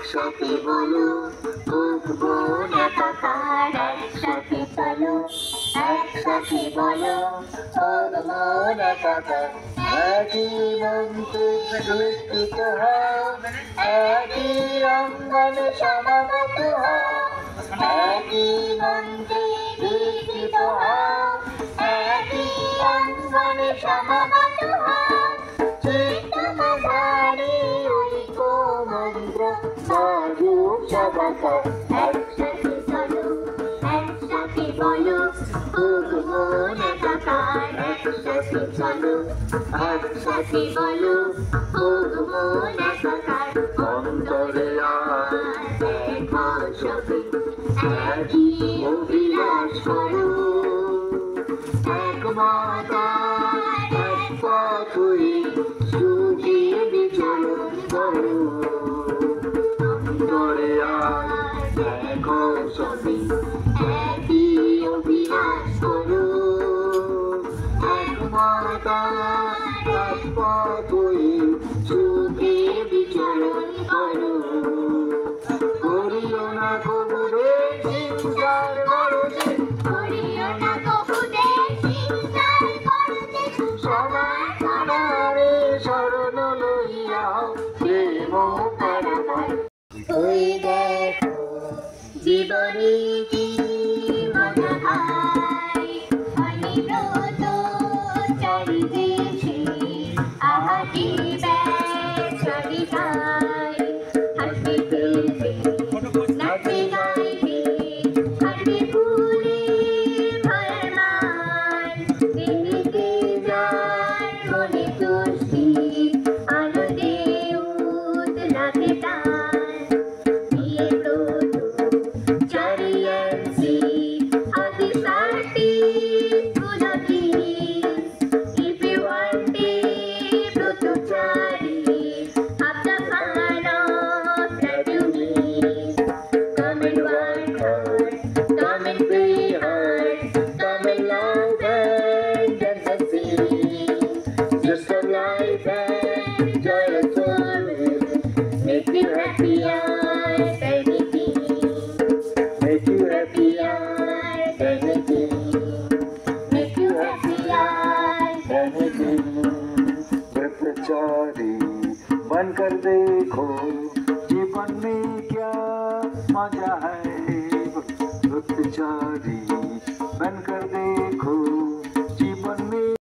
একসাথে বলো উঠবো একাকার, একসাথে চলো একসাথে বলো উঠবো একাকার। একই মন্ত্রে দীক্ষিত হও, একই অঙ্গনে সমাগত হও, একই মন্ত্রে দীক্ষিত হও, একই অঙ্গনে সমাগত হও। চিত্ত মাঝারে ঐক্য মন্ত্র স্বরূপ সবাকার। একসাথে চলো একসাথে বলো উঠবো একাকার, একসাথে চলো একসাথে বলো উঠবো একাকার। অন্তরে দেখো সবে একই অভিলাষ করো, এক মাতা এক পথ হয়ে সুখে বিচরণ করো। অন্তরে দেখো সবে একই অভিলাষ করো, এক মাতা এক পথ হয়ে সুখে বিচরণ করো। করিও না কবুরে হিংসার বরদে, করিও না কবুরে হিংসার বরদে, সবার প্রাণারে শরণ লইয়াও প্রেম পারাবার। ওই দেখো জীবনে কি মজা হয় অনিব্রত চারিদেশে, আহাটি ব্যাগ চলি যায়। হাসবে খেলবে নাচবে গাইবে, হারবে ভুলে ভয়ের মান। দিদিকে যার মনে তুষ্টি, আনন্দে উতলাতে টান। বিয়ে প্রথম চারিয়াছি আদি সাথী গুলাবি, if you want it প্রথমচারী আপনা খানা that you need. Come and work hard, come and play hard, come and love and dance and sing. Just a life and joyous world, make you happy as anything, make you happy as anything, make you happy as anything। ब्रह्मचारी बनकर देखो जीवन में क्या मजा है, ब्रह्मचारी बनकर देखो